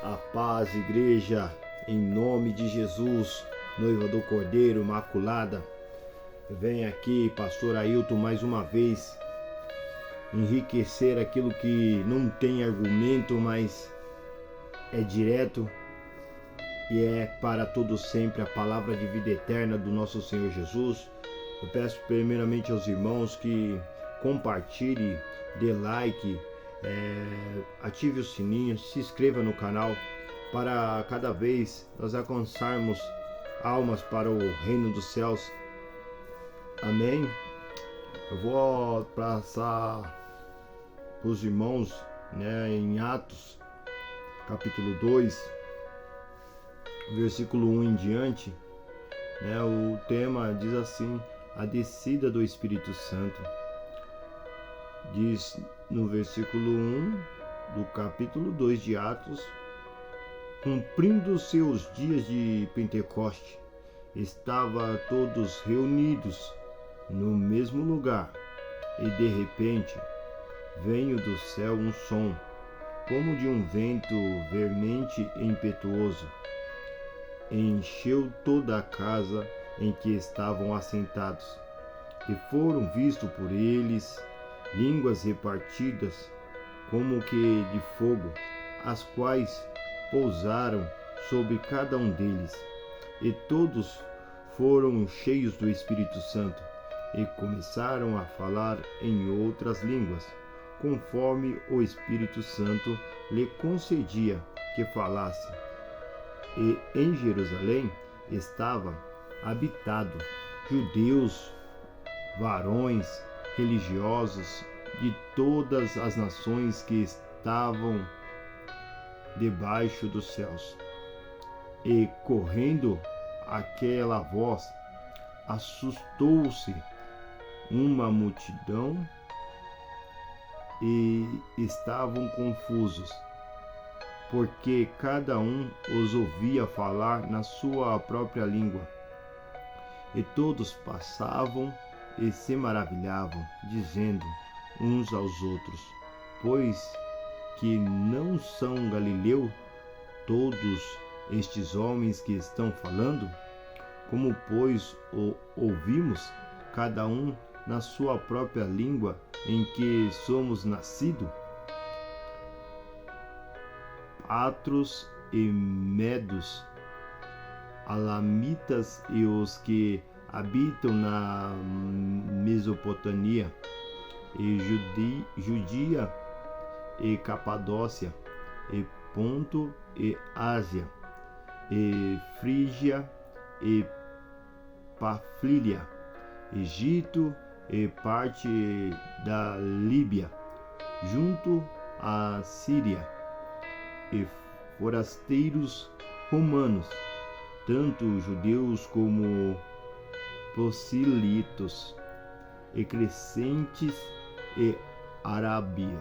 A paz, igreja, em nome de Jesus, noiva do Cordeiro, Imaculada. Vem aqui, pastor Ailton, mais uma vez, enriquecer aquilo que não tem argumento, mas é direto e é para todo sempre a palavra de vida eterna do nosso Senhor Jesus. Eu peço primeiramente aos irmãos que compartilhe, dê like, ative o sininho, se inscreva no canal para cada vez nós alcançarmos almas para o reino dos céus. Amém? Eu vou passar para os irmãos, em Atos capítulo 2, versículo 1 em diante. O tema diz assim: a descida do Espírito Santo. Diz no versículo 1 do capítulo 2 de Atos: cumprindo seus dias de Pentecoste, estavam todos reunidos no mesmo lugar, e de repente veio do céu um som, como de um vento veemente e impetuoso, encheu toda a casa em que estavam assentados, e foram vistos por eles línguas repartidas como que de fogo, as quais pousaram sobre cada um deles, e todos foram cheios do Espírito Santo, e começaram a falar em outras línguas, conforme o Espírito Santo lhe concedia que falasse. E em Jerusalém estava habitado judeus, varões religiosos de todas as nações que estavam debaixo dos céus. E correndo aquela voz, assustou-se uma multidão e estavam confusos, porque cada um os ouvia falar na sua própria língua. E todos passavam e se maravilhavam, dizendo uns aos outros: pois que não são galileus todos estes homens que estão falando? Como, pois, o ouvimos, cada um na sua própria língua em que somos nascidos? Patros e medos, alamitas e os que habitam na Mesopotâmia, e Judéia e Capadócia, e Ponto e Ásia, e Frígia e Pafília, Egito e parte da Líbia, junto à Síria, e forasteiros romanos, tanto judeus como proselitos, e crescentes e Arábia.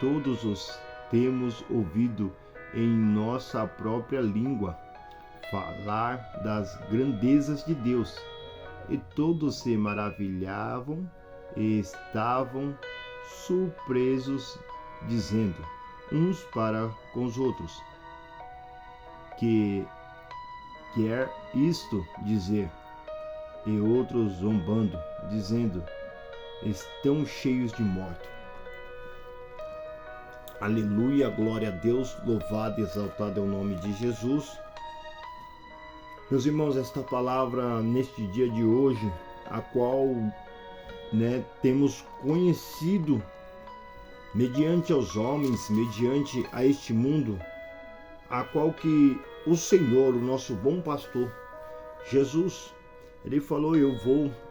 Todos os temos ouvido em nossa própria língua falar das grandezas de Deus, e todos se maravilhavam e estavam surpresos, dizendo uns para com os outros: que quer isto dizer? E outros zombando, dizendo: estão cheios de morte. Aleluia, glória a Deus, louvado e exaltado é o nome de Jesus. Meus irmãos, esta palavra neste dia de hoje, a qual temos conhecido mediante aos homens, mediante a este mundo, a qual que o Senhor, o nosso bom pastor, Jesus, ele falou: eu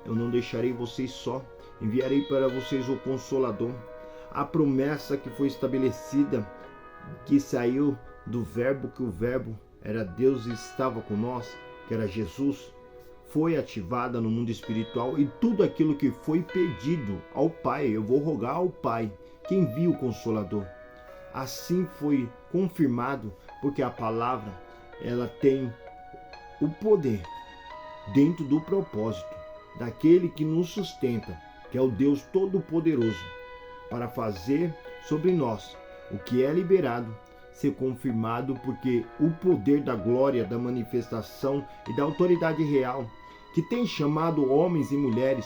não deixarei vocês só, enviarei para vocês o Consolador. A promessa que foi estabelecida, que saiu do verbo, que o verbo era Deus e estava com nós, que era Jesus, foi ativada no mundo espiritual, e tudo aquilo que foi pedido ao Pai, eu vou rogar ao Pai que envie o Consolador. Assim foi confirmado, porque a palavra, ela tem o poder dentro do propósito daquele que nos sustenta, que é o Deus Todo-Poderoso, para fazer sobre nós o que é liberado ser confirmado, porque o poder da glória, da manifestação e da autoridade real, que tem chamado homens e mulheres.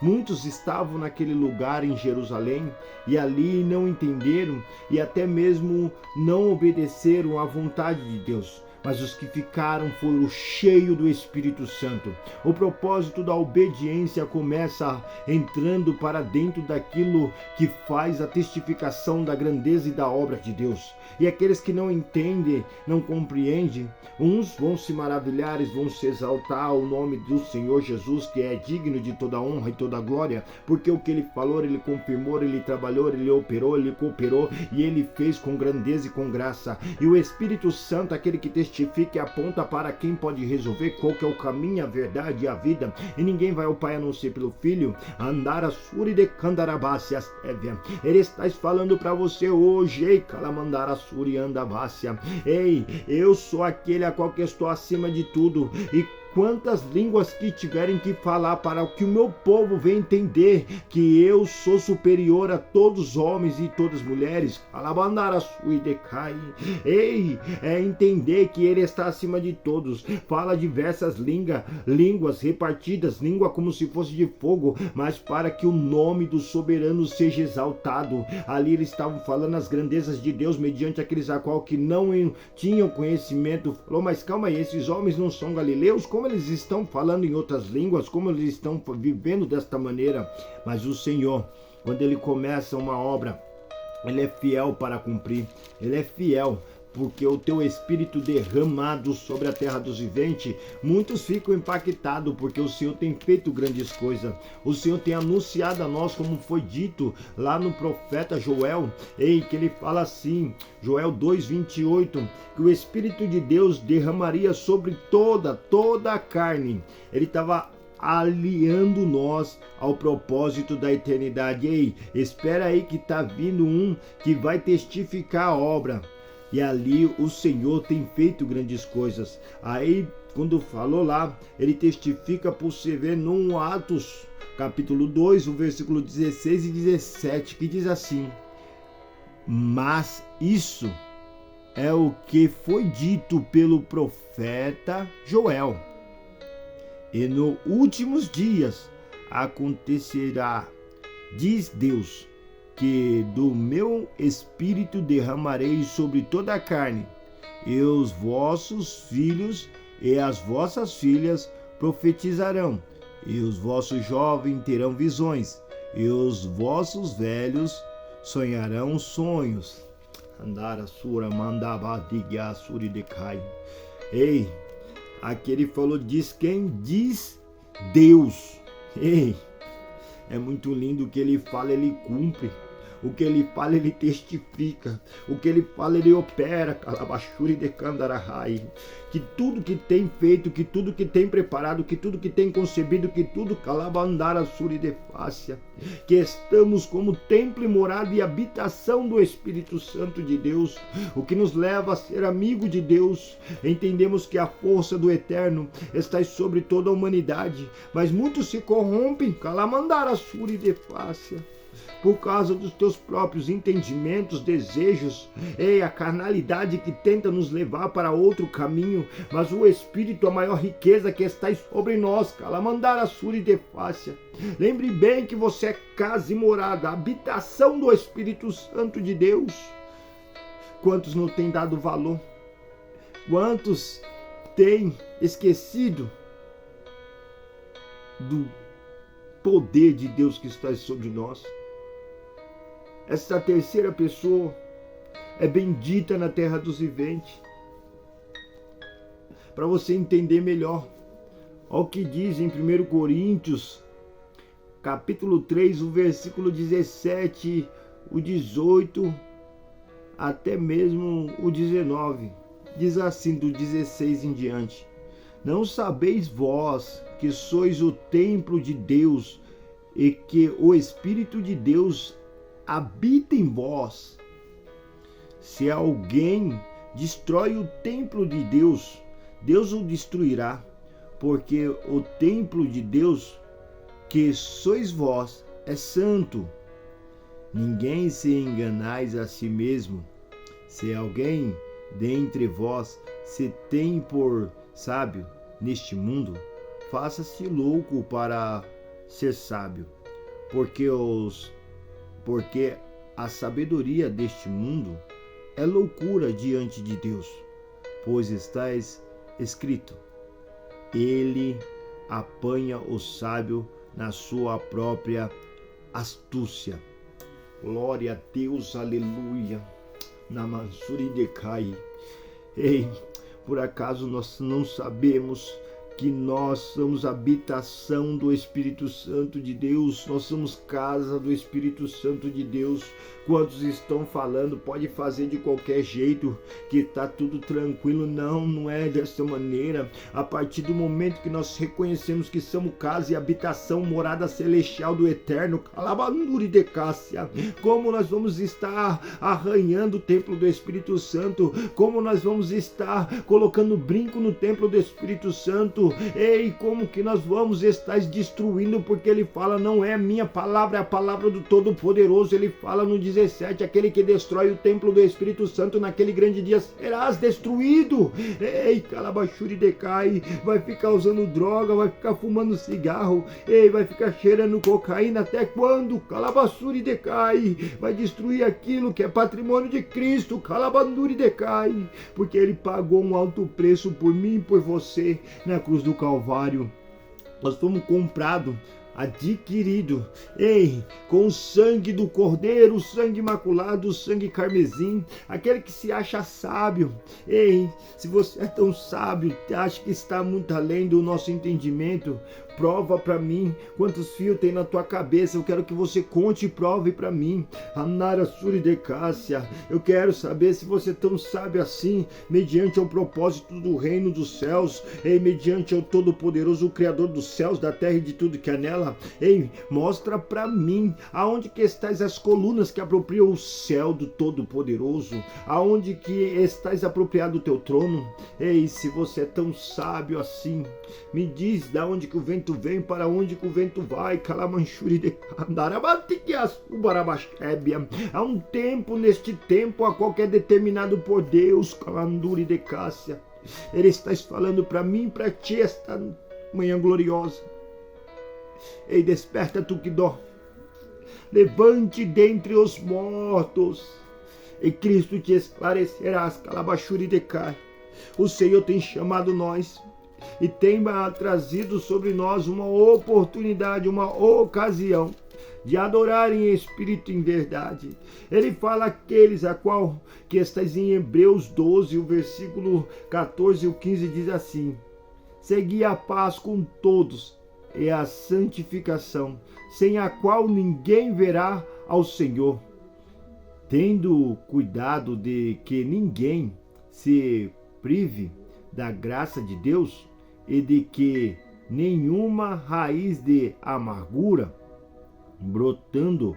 Muitos estavam naquele lugar em Jerusalém e ali não entenderam e até mesmo não obedeceram à vontade de Deus. Mas os que ficaram foram cheios do Espírito Santo. O propósito da obediência começa entrando para dentro daquilo que faz a testificação da grandeza e da obra de Deus. E aqueles que não entendem, não compreendem, uns vão se maravilhar, eles vão se exaltar o nome do Senhor Jesus, que é digno de toda honra e toda glória, porque o que ele falou, ele confirmou, ele trabalhou, ele operou, ele cooperou e ele fez com grandeza e com graça. E o Espírito Santo, aquele que testifica e aponta para quem pode resolver qual que é o caminho, a verdade e a vida. E ninguém vai ao Pai a não ser pelo Filho. Andar a suri de candarabácia. Ele está falando para você hoje, ei, calamandara suri andabácia. Ei, eu sou aquele a qual que estou acima de tudo. E quantas línguas que tiverem que falar para que o meu povo venha entender que eu sou superior a todos os homens e todas as mulheres. Ei, é entender que ele está acima de todos. Fala diversas línguas repartidas, língua como se fosse de fogo, mas para que o nome do soberano seja exaltado. Ali eles estavam falando as grandezas de Deus mediante aqueles a qual que não tinham conhecimento. Falou, mas calma aí, esses homens não são galileus? Como eles estão falando em outras línguas, como eles estão vivendo desta maneira? Mas o Senhor, quando ele começa uma obra, ele é fiel para cumprir, ele é fiel, porque o teu Espírito derramado sobre a terra dos viventes, muitos ficam impactados, porque o Senhor tem feito grandes coisas, o Senhor tem anunciado a nós, como foi dito lá no profeta Joel, que ele fala assim, Joel 2:28, que o Espírito de Deus derramaria sobre toda a carne. Ele estava aliando nós ao propósito da eternidade. Ei, espera aí que está vindo um que vai testificar a obra. E ali o Senhor tem feito grandes coisas. Aí, quando falou lá, ele testifica por você ver no Atos, capítulo 2, o versículo 16 e 17, que diz assim: mas isso é o que foi dito pelo profeta Joel. E nos últimos dias acontecerá, diz Deus, que do meu Espírito derramarei sobre toda a carne, e os vossos filhos e as vossas filhas profetizarão, e os vossos jovens terão visões, e os vossos velhos sonharão sonhos. Andara sura mandava diga suri decai. Ei, aqui ele falou, diz quem? Diz Deus. Ei, é muito lindo o que ele fala, ele cumpre. O que ele fala, ele testifica. O que ele fala, ele opera. Calabachuri de Candarahai. Que tudo que tem feito, que tudo que tem preparado, que tudo que tem concebido, que tudo calabandara suri de fácia. Que estamos como templo e morada e habitação do Espírito Santo de Deus. O que nos leva a ser amigo de Deus. Entendemos que a força do Eterno está sobre toda a humanidade. Mas muitos se corrompem. Calamandara suri de fácia. Por causa dos teus próprios entendimentos, desejos, a carnalidade que tenta nos levar para outro caminho, mas o Espírito, a maior riqueza que está sobre nós, calamandara suri de fácia. Lembre bem que você é casa e morada, habitação do Espírito Santo de Deus. Quantos não têm dado valor? Quantos têm esquecido do poder de Deus que está sobre nós? Essa terceira pessoa é bendita na terra dos viventes. Para você entender melhor, olha o que diz em 1 Coríntios, capítulo 3, o versículo 17, o 18, até mesmo o 19. Diz assim, do 16 em diante: não sabeis vós que sois o templo de Deus e que o Espírito de Deus habita em vós? Se alguém destrói o templo de Deus, Deus o destruirá, porque o templo de Deus, que sois vós, é santo. Ninguém se enganais a si mesmo. Se alguém dentre vós se tem por sábio neste mundo, faça-se louco para ser sábio, porque a sabedoria deste mundo é loucura diante de Deus, pois está escrito: ele apanha o sábio na sua própria astúcia. Glória a Deus, aleluia. Namansuri decai. Ei, por acaso nós não sabemos que nós somos habitação do Espírito Santo de Deus, nós somos casa do Espírito Santo de Deus. Quantos estão falando, pode fazer de qualquer jeito, que está tudo tranquilo? Não é dessa maneira. A partir do momento que nós reconhecemos que somos casa e habitação, morada celestial do Eterno, Calabanduri de Cássia, como nós vamos estar arranhando o templo do Espírito Santo, como nós vamos estar colocando brinco no templo do Espírito Santo. Ei, como que nós vamos estar destruindo, porque ele fala, não é a minha palavra, é a palavra do Todo-Poderoso. Ele fala no 17, aquele que destrói o templo do Espírito Santo naquele grande dia serás destruído. Ei, Calabachuri decai, vai ficar usando droga, vai ficar fumando cigarro, ei, vai ficar cheirando cocaína, até quando? Calabachuri decai, vai destruir aquilo que é patrimônio de Cristo, Calabanduri decai, porque ele pagou um alto preço por mim e por você na cruz do Calvário. Nós fomos comprados, adquirido, ei, com o sangue do Cordeiro, o sangue imaculado, o sangue carmesim, aquele que se acha sábio. Ei, se você é tão sábio, acha que está muito além do nosso entendimento, prova para mim quantos fios tem na tua cabeça. Eu quero que você conte e prove para mim. Anara Suri de Cássia, eu quero saber se você é tão sábio assim, mediante ao propósito do reino dos céus, ei, mediante ao Todo-Poderoso, o Criador dos céus, da terra e de tudo que é nela. Ei, mostra para mim aonde que estás as colunas que apropriam o céu do Todo-Poderoso, aonde que estás apropriado o teu trono. Ei, se você é tão sábio assim, me diz da onde que o vento vem, para onde que o vento vai. Calamanchuri de há um tempo, neste tempo a qual é determinado por Deus, Calanduri de Cássia, ele está falando para mim e para ti esta manhã gloriosa. Ei, desperta tu que dorme, levante dentre os mortos, e Cristo te esclarecerás. Calabachuri decai. O Senhor tem chamado nós e tem trazido sobre nós uma oportunidade, uma ocasião de adorar em espírito e em verdade. Ele fala aqueles a qual que estáis em Hebreus 12, o versículo 14 e o 15 diz assim: segui a paz com todos e a santificação, sem a qual ninguém verá ao Senhor, tendo cuidado de que ninguém se prive da graça de Deus e de que nenhuma raiz de amargura brotando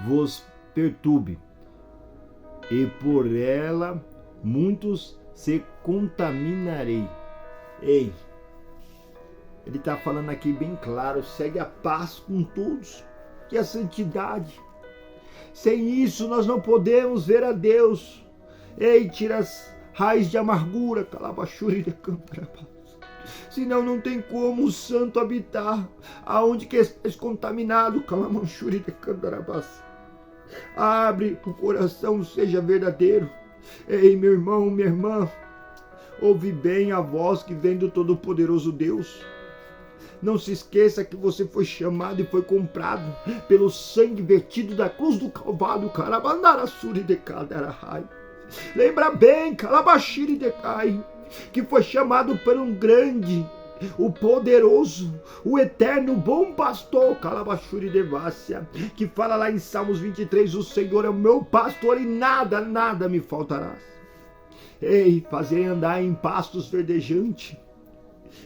vos perturbe, e por ela muitos se contaminarei. Ei, ele está falando aqui bem claro: segue a paz com todos, que é a santidade. Sem isso nós não podemos ver a Deus. Ei, tira as raízes de amargura, Calabachuri de Cantarabás. Senão não tem como o santo habitar aonde que estás contaminado, Calamanchuri de Cantarabás. Abre o coração, seja verdadeiro. Ei, meu irmão, minha irmã, ouve bem a voz que vem do Todo-Poderoso Deus. Não se esqueça que você foi chamado e foi comprado pelo sangue vertido da cruz do Calvário. Carabandarasuri de Cantarahai. Lembra bem, Calabachiri decai, que foi chamado por um grande, o poderoso, o eterno, bom pastor, Calabachuri de Vácia, que fala lá em Salmos 23, o Senhor é o meu pastor e nada me faltarás. Ei, fazer andar em pastos verdejantes.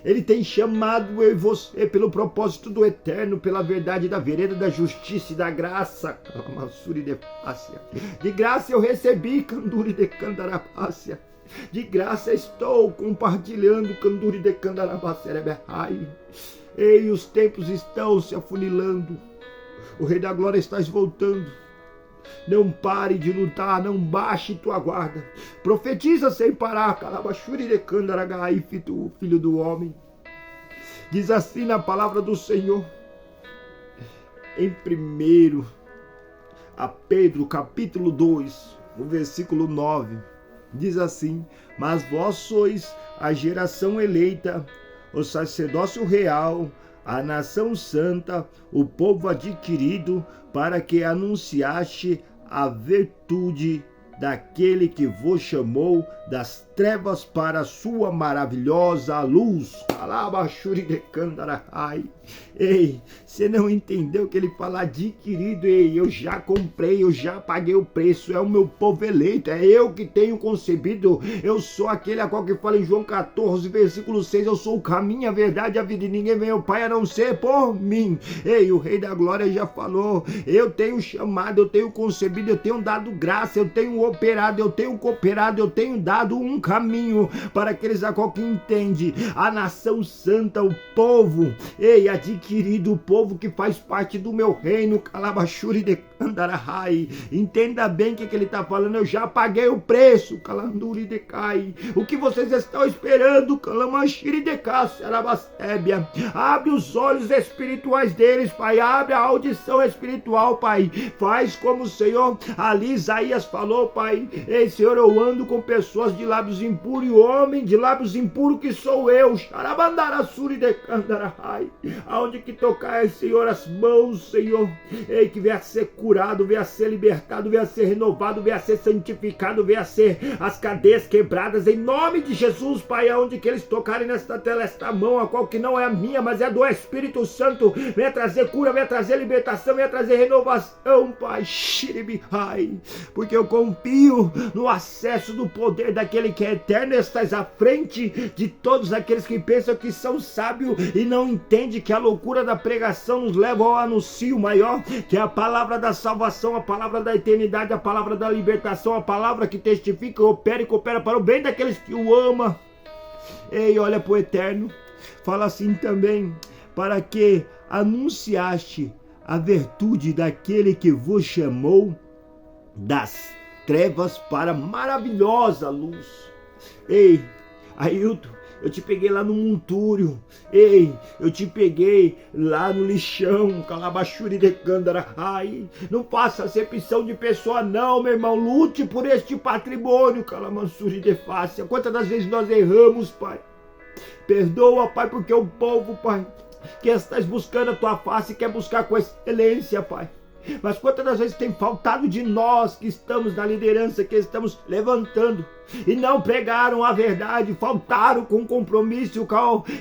Ele tem chamado eu e você pelo propósito do eterno, pela verdade da vereda, da justiça e da graça. De graça eu recebi, Canduri de Candarabácia. De graça estou compartilhando, Canduri de Candarabácia. Ei, os tempos estão se afunilando. O Rei da Glória está voltando. Não pare de lutar, não baixe tua guarda. Profetiza sem parar, filho do homem. Diz assim na palavra do Senhor, em 1 Pedro, capítulo 2, no versículo 9, diz assim: mas vós sois a geração eleita, o sacerdócio real, a nação santa, o povo adquirido, para que anunciaste a virtude daquele que vos chamou das trevas para a sua maravilhosa luz. Ei, você não entendeu que ele fala adquirido? Ei, eu já comprei, eu já paguei o preço, é o meu povo eleito, é eu que tenho concebido, eu sou aquele a qual que fala em João 14, versículo 6, eu sou o caminho, a verdade e a vida, e ninguém vem ao Pai a não ser por mim. Ei, o Rei da Glória já falou, eu tenho chamado, eu tenho concebido, eu tenho dado graça, eu tenho operado, eu tenho cooperado, eu tenho dado um caminho para aqueles a qual que entende, a nação santa, o povo, ei, adquirido, o povo que faz parte do meu reino, Calabachuri de Candarahai. Entenda bem o que ele está falando, eu já paguei o preço, Calanduri de Cai. O que vocês estão esperando, Calamachiri de Cassarabastébia? Abre os olhos espirituais deles, Pai, abre a audição espiritual, Pai, faz como o Senhor, ali Isaías falou, Pai, ei, Senhor, eu ando com pessoas de lábios impuros, e o homem de lábios impuros que sou eu, Xarabandarassuri de Candarahai. Aonde que tocar, Senhor, as mãos, Senhor, ei, que venha a ser curado, venha a ser libertado, venha a ser renovado, venha a ser santificado, venha a ser as cadeias quebradas, em nome de Jesus, Pai, aonde que eles tocarem nesta tela, esta mão, a qual que não é a minha, mas é do Espírito Santo, venha trazer cura, venha trazer libertação, venha trazer renovação, Pai, Shiribihai, porque eu confio no acesso do poder daquele que é eterno, estás à frente de todos aqueles que pensam que são sábios e não entendem que a loucura da pregação nos leva ao anúncio maior, que é a palavra da salvação, a palavra da eternidade, a palavra da libertação, a palavra que testifica, opera e coopera para o bem daqueles que o amam. Ei, olha para o eterno, fala assim também, para que anunciaste a virtude daquele que vos chamou das trevas para maravilhosa luz. Ei, Ailton, eu te peguei lá no montúrio, ei, eu te peguei lá no lixão, Calabachuri de Candarahai. Não faça acepção de pessoa não, meu irmão, lute por este patrimônio, Calamansuri de Fácia. Quantas das vezes nós erramos, Pai? Perdoa, Pai, porque o povo, Pai, que estás buscando a tua face, quer buscar com excelência, Pai. Mas quantas das vezes tem faltado de nós que estamos na liderança, que estamos levantando e não pregaram a verdade, faltaram com compromisso,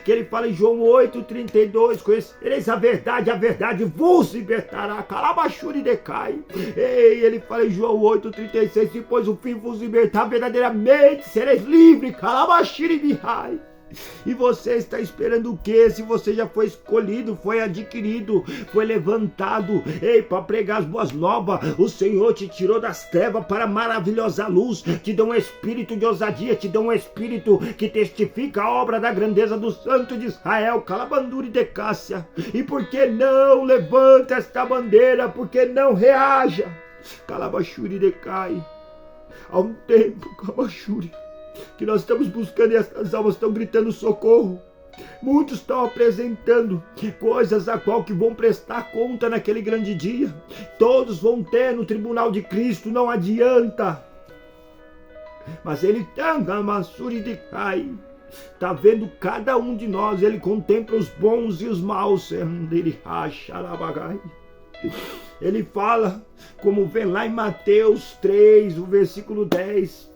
que ele fala em João 8:32, conhecereis a verdade vos libertará, Calabachuri decai. Ei, ele fala em João 8:36, depois o fim vos libertar, verdadeiramente sereis livres, Calabachuri bihai. E você está esperando o que? Se você já foi escolhido, foi adquirido, foi levantado, ei, para pregar as boas novas, o Senhor te tirou das trevas para a maravilhosa luz, te dá um espírito de ousadia, te dá um espírito que testifica a obra da grandeza do Santo de Israel, Calabanduri de Cássia. E por que não levanta esta bandeira? Por que não reaja? Calabachuri decai. Há um tempo, Calabachuri, que nós estamos buscando e essas almas estão gritando socorro. Muitos estão apresentando coisas a qual que vão prestar conta naquele grande dia. Todos vão ter no tribunal de Cristo, não adianta. Mas ele está vendo cada um de nós, ele contempla os bons e os maus. Ele fala, como vem lá em Mateus 3, o versículo 10,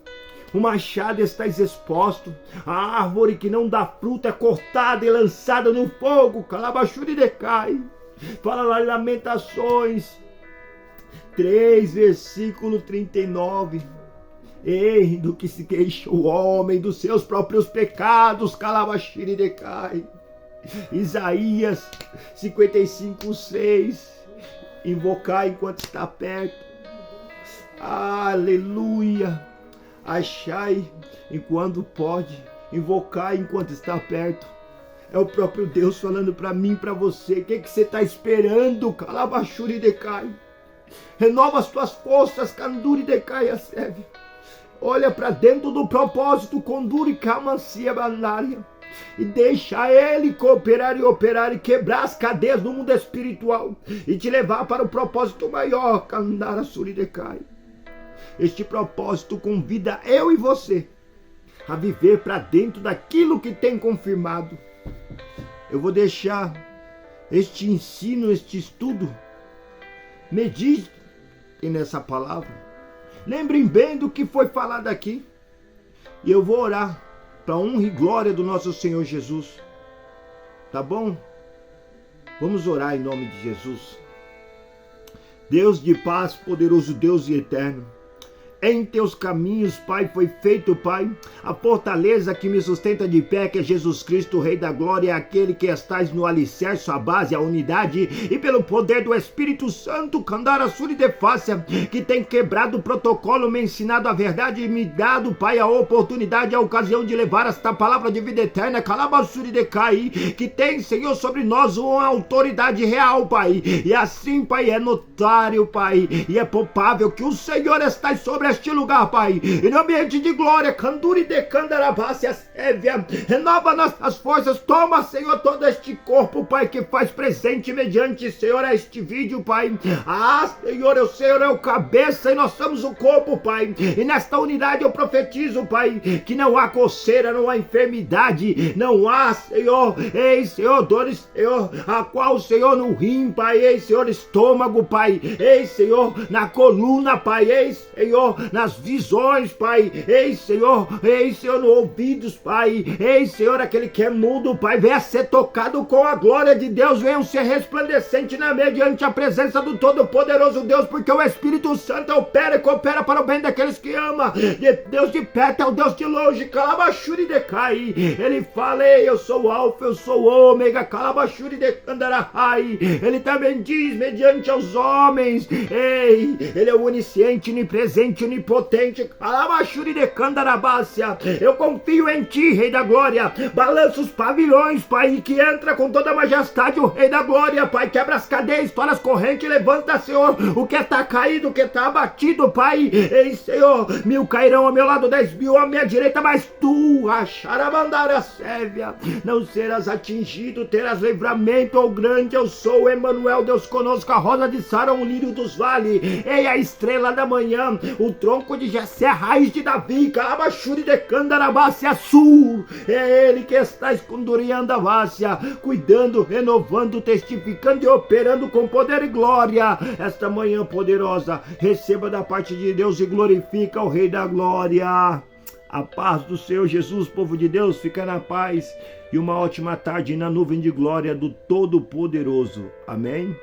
o machado está exposto, a árvore que não dá fruta é cortada e lançada no fogo, Calabachuri decai. Fala lá em Lamentações 3, versículo 39. Ei, do que se queixa o homem dos seus próprios pecados, Calabachuri decai. Isaías 55:6. Invocar enquanto está perto. Aleluia. Achai enquanto pode, invocar enquanto está perto. É o próprio Deus falando para mim, para você. O que você está esperando? Calabachuri decai. Renova as tuas forças, Kanduri de Caia Seve. Olha para dentro do propósito, Konduri Kamancia Bandária. E deixa Ele cooperar e operar e quebrar as cadeias do mundo espiritual e te levar para o propósito maior, Kandara Suridecai. Este propósito convida eu e você a viver para dentro daquilo que tem confirmado. Eu vou deixar este ensino, este estudo. Medite nessa palavra. Lembrem bem do que foi falado aqui. E eu vou orar para a honra e glória do nosso Senhor Jesus. Tá bom? Vamos orar em nome de Jesus. Deus de paz, poderoso Deus e eterno. Em teus caminhos, Pai, foi feito, Pai, a fortaleza que me sustenta de pé, que é Jesus Cristo, Rei da Glória, é aquele que estás no alicerce, a base, a unidade, e pelo poder do Espírito Santo, Kandara Suri de Fácia, que tem quebrado o protocolo, me ensinado a verdade e me dado, Pai, a oportunidade, a ocasião de levar esta palavra de vida eterna, Kalabasuri de Cai, que tem, Senhor, sobre nós uma autoridade real, Pai, e assim, Pai, é notário, Pai, e é palpável que o Senhor está sobre este lugar, Pai, e no ambiente de glória, Kanduri de Candarabácia, Sévia, renova nossas forças, toma, Senhor, todo este corpo, Pai, que faz presente mediante, Senhor, este vídeo, Pai, Senhor, o Senhor é o cabeça e nós somos o corpo, Pai, e nesta unidade eu profetizo, Pai, que não há coceira, não há enfermidade, não há, Senhor, ei, Senhor, dores, Senhor, a qual, Senhor, no rim, Pai, ei, Senhor, estômago, Pai, ei, Senhor, na coluna, Pai, ei, Senhor, nas visões, Pai, ei, Senhor, no ouvidos, Pai, ei, Senhor, aquele que é mudo, Pai, venha ser tocado com a glória de Deus, venha ser resplandecente mediante a presença do Todo-Poderoso Deus, porque o Espírito Santo opera e coopera para o bem daqueles que ama, Deus de perto é o Deus de longe, Calabachuri de Cai, ele fala, ei, eu sou o Alfa, eu sou o Ômega, Calabachuri de Candarahai, ele também diz, mediante aos homens, ei, ele é o onisciente, onipresente, onipotente, Calabachuri de Candarabácia, eu confio em ti, Rei da Glória, balança os pavilhões, Pai, que entra com toda a majestade, o Rei da Glória, Pai, quebra as cadeias, estoura as correntes, levanta, Senhor, o que está caído, o que está abatido, Pai, ei, Senhor, 1000 cairão ao meu lado, 10.000 à minha direita, mas tu, a Xarabandara Sévia, não serás atingido, terás livramento, o grande eu sou, Emanuel, Deus conosco, a rosa de Sarão, o lírio dos vales, ei, a estrela da manhã, o tronco de Jessé, a raiz de Davi, Calabachuri de Candarabácia Sul, é ele que está esconduriando a vácia, cuidando, renovando, testificando e operando com poder e glória, esta manhã poderosa, receba da parte de Deus e glorifica o Rei da Glória. A paz do Senhor Jesus, povo de Deus, fica na paz e uma ótima tarde na nuvem de glória do Todo-Poderoso. Amém?